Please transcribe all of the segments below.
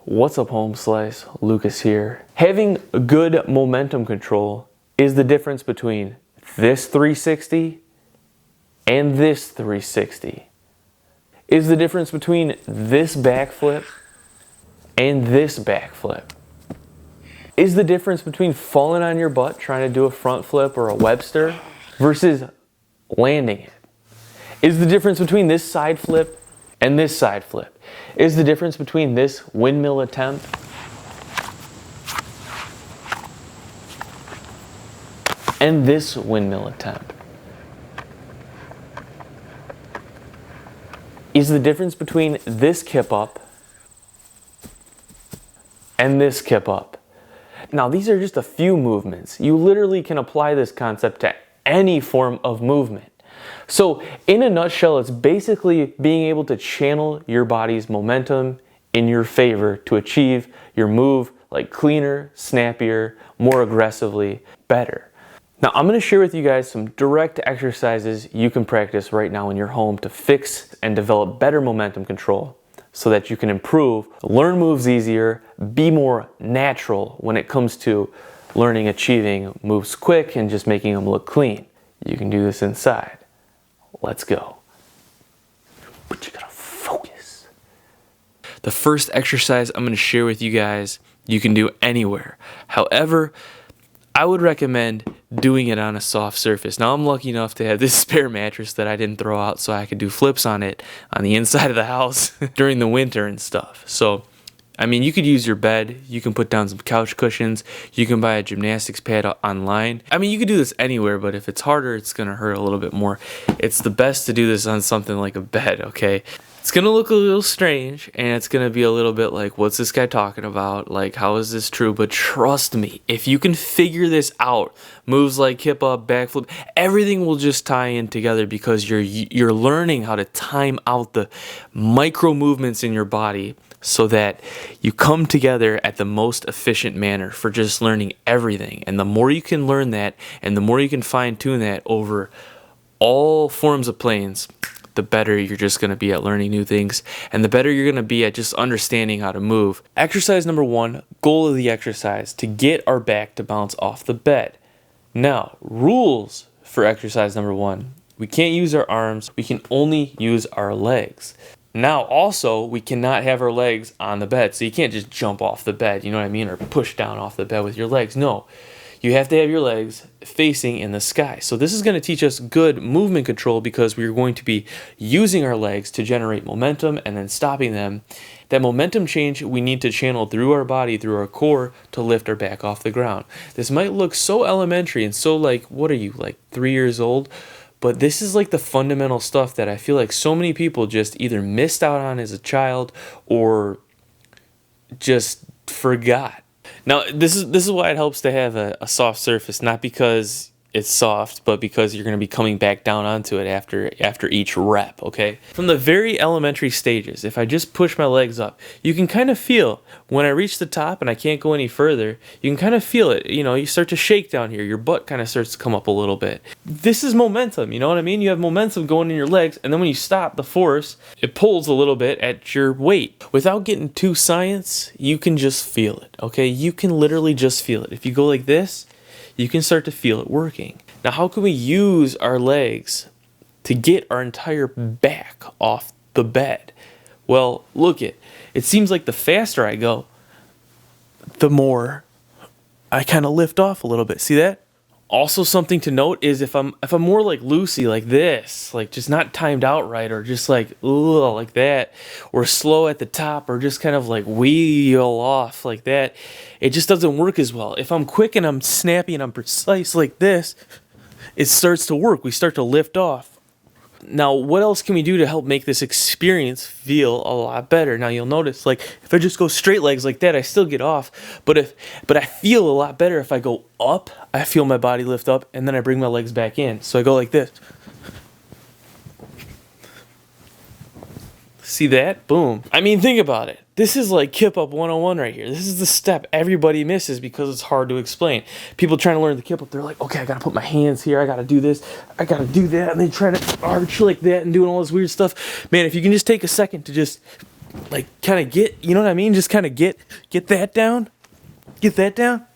What's up, home slice? Lucas here. Having good momentum control is the difference between this 360 and this 360. Is the difference between this backflip and this backflip. Is the difference between falling on your butt trying to do a front flip or a Webster versus landing it. Is the difference between this side flip and this side flip. Is the difference between this windmill attempt and this windmill attempt. Is the difference between this kip up and this kip up. Now these are just a few movements. You literally can apply this concept to any form of movement. So in a nutshell, it's basically being able to channel your body's momentum in your favor to achieve your move like cleaner, snappier, more aggressively, better. Now I'm going to share with you guys some direct exercises you can practice right now in your home to fix and develop better momentum control so that you can improve, learn moves easier, be more natural when it comes to learning, achieving moves quick and just making them look clean. You can do this inside. Let's go. But you gotta focus. The first exercise I'm gonna share with you guys, you can do anywhere. However, I would recommend doing it on a soft surface. Now I'm lucky enough to have this spare mattress that I didn't throw out so I could do flips on it on the inside of the house during the winter and stuff. So, I mean, you could use your bed, you can put down some couch cushions, you can buy a gymnastics pad online. I mean, you could do this anywhere, but if it's harder, it's gonna hurt a little bit more. It's the best to do this on something like a bed, okay? It's gonna look a little strange, and it's gonna be a little bit like, what's this guy talking about? Like, how is this true? But trust me, if you can figure this out, moves like hip up, backflip, everything will just tie in together because you're learning how to time out the micro movements in your body so that you come together at the most efficient manner for just learning everything. And the more you can learn that, and the more you can fine tune that over all forms of planes, the better you're just going to be at learning new things, and the better you're going to be at just understanding how to move. Exercise number 1, goal of the exercise, to get our back to bounce off the bed. Now, rules for exercise number 1. We can't use our arms, we can only use our legs. Now, also, we cannot have our legs on the bed, so you can't just jump off the bed, you know what I mean, or push down off the bed with your legs. No, you have to have your legs facing in the sky. So this is going to teach us good movement control because we're going to be using our legs to generate momentum and then stopping them. That momentum change we need to channel through our body, through our core, to lift our back off the ground. This might look so elementary and so like, what are you, like 3 years old? But this is like the fundamental stuff that I feel like so many people just either missed out on as a child or just forgot. Now, this is why it helps to have a soft surface, not because it's soft, but because you're going to be coming back down onto it after each rep, okay? From the very elementary stages, if I just push my legs up, you can kind of feel when I reach the top and I can't go any further, you can kind of feel it. You know, you start to shake down here. Your butt kind of starts to come up a little bit. This is momentum, you know what I mean? You have momentum going in your legs, and then when you stop, the force, it pulls a little bit at your weight. Without getting too science, you can just feel it, okay? You can literally just feel it. If you go like this, you can start to feel it working. Now, how can we use our legs to get our entire back off the bed? Well, look it seems like the faster I go, the more I kind of lift off a little bit. See that? Also, something to note is if I'm more like loosey, like this, like just not timed out right, or just like like that, or slow at the top, or just kind of like wheel off like that, it just doesn't work as well. If I'm quick and I'm snappy and I'm precise like this, it starts to work. We start to lift off. Now, what else can we do to help make this experience feel a lot better? Now, you'll notice, like, if I just go straight legs like that, I still get off. But I feel a lot better if I go up. I feel my body lift up, and then I bring my legs back in. So I go like this. See that? Boom. I mean, think about it. This is like Kip Up 101 right here. This is the step everybody misses because it's hard to explain. People trying to learn the Kip Up, they're like, okay, I got to put my hands here. I got to do this. I got to do that. And they try to arch like that and doing all this weird stuff. Man, if you can just take a second to just like kind of get, you know what I mean? Just kind of get that down. Get that down.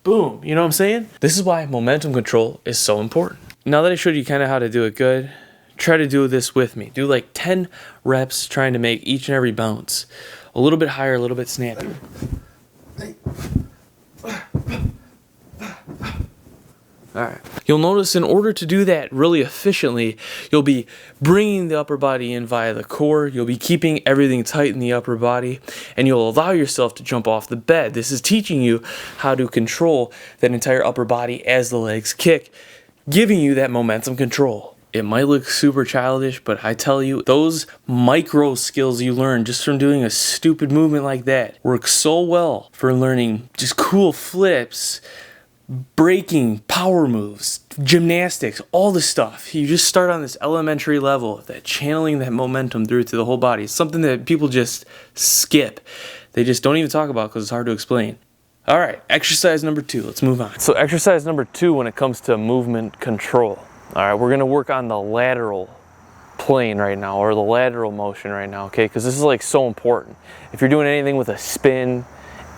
Boom. You know what I'm saying? This is why momentum control is so important. Now that I showed you kind of how to do it good, try to do this with me. Do like 10 reps trying to make each and every bounce a little bit higher, a little bit snappier. All right. You'll notice in order to do that really efficiently, you'll be bringing the upper body in via the core. You'll be keeping everything tight in the upper body, and you'll allow yourself to jump off the bed. This is teaching you how to control that entire upper body as the legs kick, giving you that momentum control. It might look super childish, but I tell you, those micro skills you learn just from doing a stupid movement like that work so well for learning just cool flips, breaking, power moves, gymnastics, all this stuff. You just start on this elementary level of that, channeling that momentum through to the whole body. It's something that people just skip. They just don't even talk about because it's hard to explain. All right, exercise number 2. Let's move on. So exercise number 2 when it comes to movement control. All right, we're gonna work on the lateral plane right now, or the lateral motion right now, okay? Because this is like so important. If you're doing anything with a spin,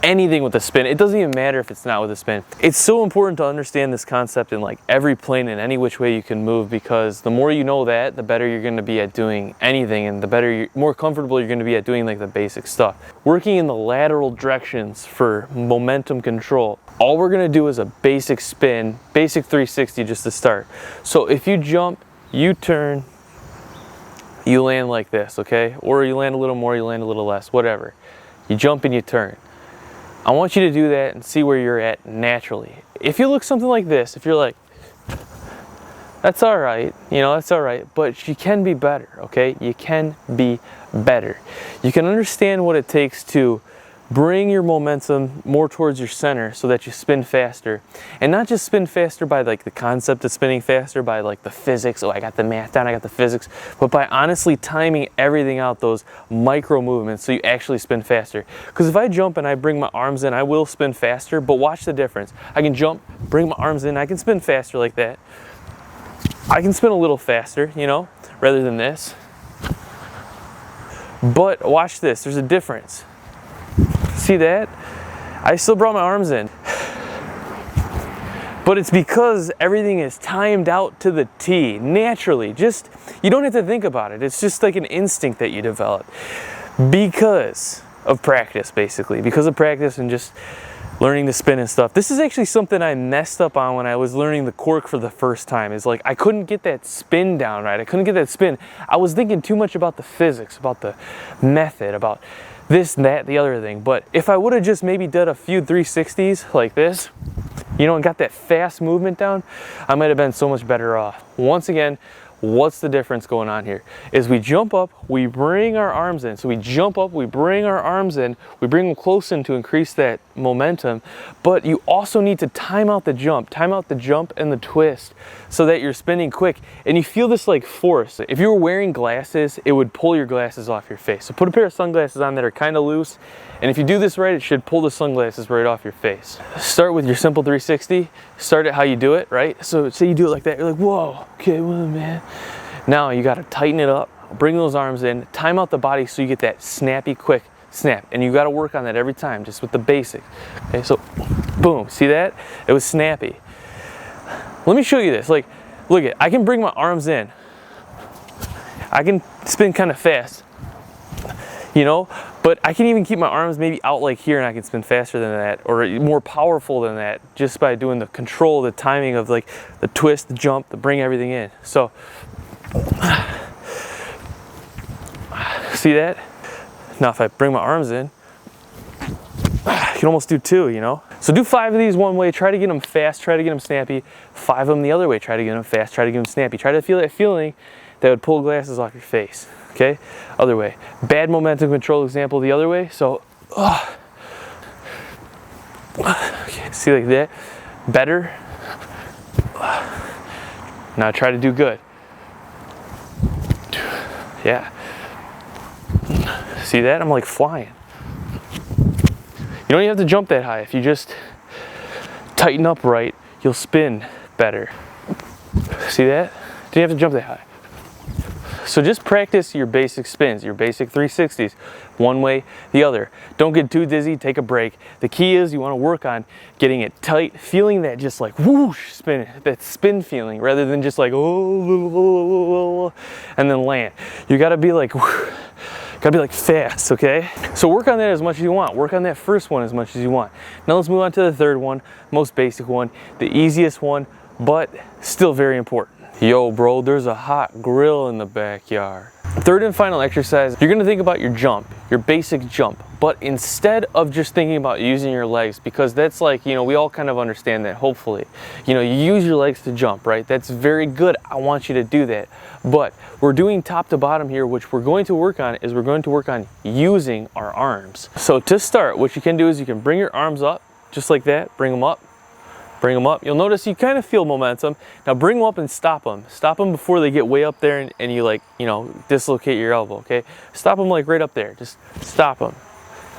it doesn't even matter if it's not with a spin. It's so important to understand this concept in like every plane and any which way you can move, because the more you know that, the better you're gonna be at doing anything, and the more comfortable you're gonna be at doing like the basic stuff. Working in the lateral directions for momentum control, all we're gonna do is a basic spin, basic 360 just to start. So if you jump, you turn, you land like this, okay? Or you land a little more, you land a little less, whatever. You jump and you turn. I want you to do that and see where you're at naturally. If you look something like this, if you're like, that's all right, you know, that's all right, but you can be better, okay? You can be better. You can understand what it takes to bring your momentum more towards your center so that you spin faster. And not just spin faster by like the concept of spinning faster, by like the physics, oh, I got the math down, I got the physics, but by honestly timing everything out, those micro movements, so you actually spin faster. Because if I jump and I bring my arms in, I will spin faster, but watch the difference. I can jump, bring my arms in, I can spin faster like that. I can spin a little faster, you know, rather than this. But watch this, there's a difference. See that? I still brought my arms in. But it's because everything is timed out to the T, naturally. Just, you don't have to think about it. It's just like an instinct that you develop. Because of practice, basically. Because of practice and just learning to spin and stuff. This is actually something I messed up on when I was learning the cork for the first time. It's like, I couldn't get that spin down right. I couldn't get that spin. I was thinking too much about the physics, about the method, about this, that, the other thing. But if I would have just maybe did a few 360s like this, you know, and got that fast movement down, I might have been so much better off. Once again, what's the difference going on here? Is we jump up, we bring our arms in. So we jump up, we bring our arms in, we bring them close in to increase that momentum, but you also need to time out the jump and the twist so that you're spinning quick. And you feel this like force. If you were wearing glasses, it would pull your glasses off your face. So put a pair of sunglasses on that are kind of loose, and if you do this right, it should pull the sunglasses right off your face. Start with your simple 360, start it how you do it, right? So say you do it like that, you're like, whoa, okay, well, man. Now you gotta tighten it up, bring those arms in, time out the body so you get that snappy, quick snap. And you gotta work on that every time, just with the basics. Okay, so boom, see that? It was snappy. Let me show you this, like, look at, I can bring my arms in. I can spin kind of fast, you know, but I can even keep my arms maybe out like here and I can spin faster than that, or more powerful than that, just by doing the control, the timing of like the twist, the jump, the bring everything in. So, see that? Now if I bring my arms in, I can almost do 2, you know? So do 5 of these one way, try to get them fast, try to get them snappy. 5 of them the other way, try to get them fast, try to get them snappy. Try to feel that feeling that would pull glasses off your face, okay? Other way. Bad momentum control example the other way, so, okay, see like that? Better. Now try to do good. Yeah. See that? I'm like flying. You don't even have to jump that high. If you just tighten up right, you'll spin better. See that? Didn't have to jump that high. So just practice your basic spins, your basic 360s, one way, the other. Don't get too dizzy, take a break. The key is you want to work on getting it tight, feeling that just like whoosh spin, that spin feeling, rather than just like oh, and then land. You gotta be like fast, okay? So work on that as much as you want. Work on that first one as much as you want. Now let's move on to the third one, most basic one, the easiest one, but still very important. Yo, bro, there's a hot grill in the backyard. Third and final exercise, you're gonna think about your jump, your basic jump, but instead of just thinking about using your legs, because that's like, you know, we all kind of understand that, hopefully. You know, you use your legs to jump, right? That's very good. I want you to do that. But we're doing top to bottom here, which we're going to work on is we're going to work on using our arms. So to start, what you can do is you can bring your arms up, just like that, bring them up. Bring them up. You'll notice you kind of feel momentum. Now bring them up and stop them. Stop them before they get way up there and you like, you know, dislocate your elbow, okay? Stop them like right up there. Just stop them.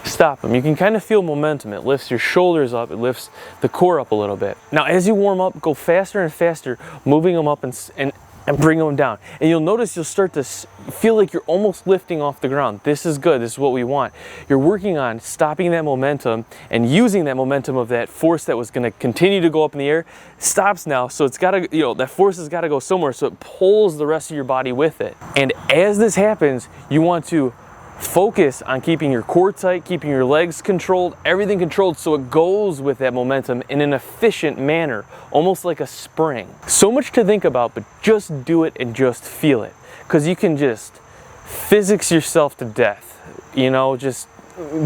Stop them. You can kind of feel momentum. It lifts your shoulders up. It lifts the core up a little bit. Now as you warm up, go faster and faster, moving them up and bring them down. And you'll notice you'll start to feel like you're almost lifting off the ground. This is good. This is what we want. You're working on stopping that momentum and using that momentum of that force that was going to continue to go up in the air. Stops now. So it's got to, you know, that force has got to go somewhere. So it pulls the rest of your body with it. And as this happens, you want to focus on keeping your core tight, keeping your legs controlled, everything controlled so it goes with that momentum in an efficient manner, almost like a spring. So much to think about, but just do it and just feel it. Because you can just physics yourself to death, you know, just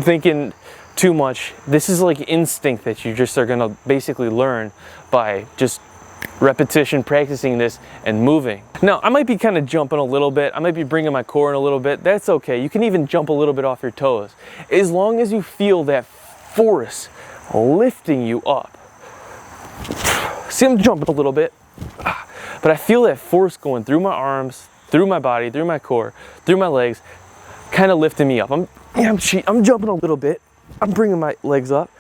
thinking too much. This is like instinct that you just are gonna basically learn by just repetition, practicing this and moving. Now I might be kind of jumping a little bit, I might be bringing my core in a little bit. That's okay. You can even jump a little bit off your toes as long as you feel that force lifting you up. See, I'm jumping a little bit, but I feel that force going through my arms, through my body, through my core, through my legs, kind of lifting me up. I'm jumping a little bit. I'm bringing my legs up.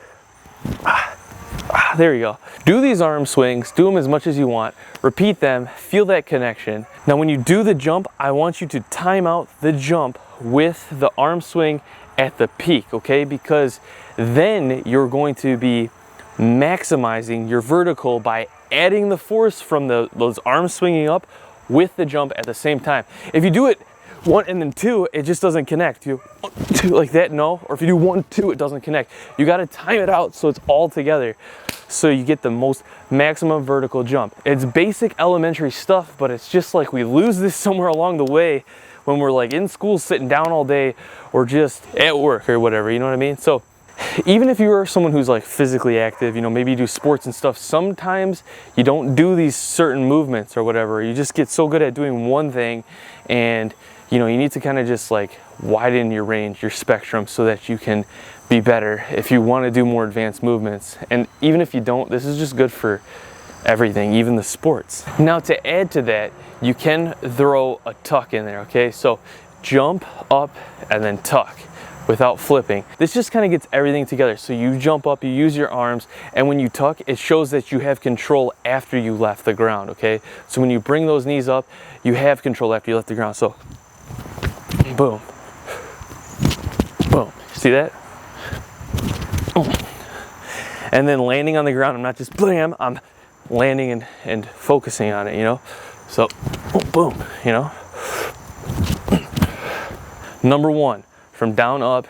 There you go. Do these arm swings, do them as much as you want, repeat them, feel that connection. Now when you do the jump, I want you to time out the jump with the arm swing at the peak, okay? Because then you're going to be maximizing your vertical by adding the force from those arms swinging up with the jump at the same time. If you do it 1 and then 2, it just doesn't connect. You 1, 2 like that, no. Or if you do 1, 2, it doesn't connect. You got to time it out so it's all together, so you get the most maximum vertical jump. It's basic elementary stuff, but it's just like we lose this somewhere along the way when we're like in school sitting down all day or just at work or whatever, you know what I mean? So even if you are someone who's like physically active, you know, maybe you do sports and stuff, sometimes you don't do these certain movements or whatever. You just get so good at doing one thing, and you know, you need to kind of just like widen your range, your spectrum, so that you can be better if you want to do more advanced movements. And even if you don't, this is just good for everything, even the sports. Now to add to that, you can throw a tuck in there, okay? So jump up and then tuck without flipping. This just kind of gets everything together. So you jump up, you use your arms, and when you tuck, it shows that you have control after you left the ground, okay? So when you bring those knees up, you have control after you left the ground. So boom, boom, see that? And then landing on the ground, I'm not just blam, I'm landing and focusing on it, you know? So boom, you know? Number 1, from down up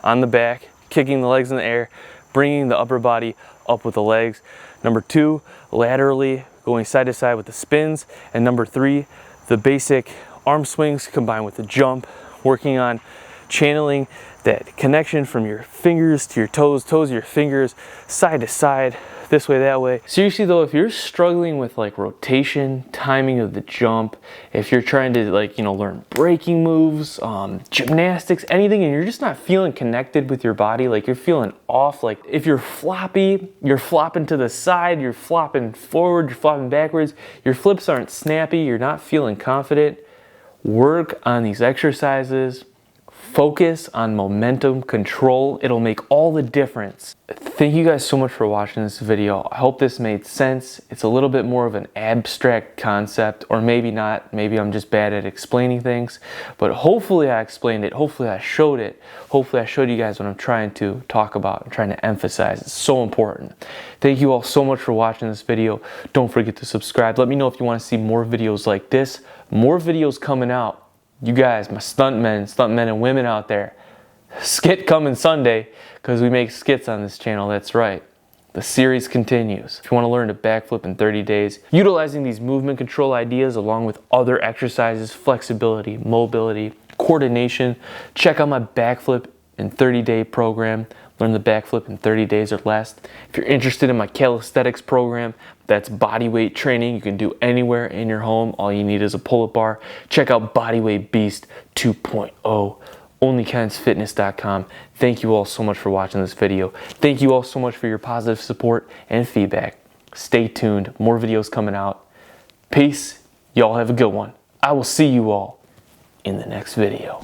on the back, kicking the legs in the air, bringing the upper body up with the legs. Number 2, laterally going side to side with the spins. And number 3, the basic arm swings combined with the jump, working on channeling that connection from your fingers to your toes, toes to your fingers, side to side, this way, that way. Seriously though, if you're struggling with like rotation, timing of the jump, if you're trying to like, you know, learn breaking moves, gymnastics, anything, and you're just not feeling connected with your body, like you're feeling off, like if you're floppy, you're flopping to the side, you're flopping forward, you're flopping backwards, your flips aren't snappy, you're not feeling confident, work on these exercises, Focus on momentum control. It'll make all the difference. Thank you guys so much for watching this video. I hope this made sense. It's a little bit more of an abstract concept, or maybe not. Maybe I'm just bad at explaining things, but hopefully I explained it. Hopefully I showed it. Hopefully I showed you guys what I'm trying to talk about. I'm trying to emphasize. It's so important. Thank you all so much for watching this video. Don't forget to subscribe. Let me know if you want to see more videos like this. More videos coming out. You guys, my stuntmen and women out there, skit coming Sunday, because we make skits on this channel. That's right. The series continues. If you want to learn to backflip in 30 days, utilizing these movement control ideas along with other exercises, flexibility, mobility, coordination, check out my backflip in 30-day program. Learn the backflip in 30 days or less. If you're interested in my calisthenics program, that's bodyweight training you can do anywhere in your home. All you need is a pull-up bar. Check out Bodyweight Beast 2.0, onlykinsfitness.com. Thank you all so much for watching this video. Thank you all so much for your positive support and feedback. Stay tuned. More videos coming out. Peace. Y'all have a good one. I will see you all in the next video.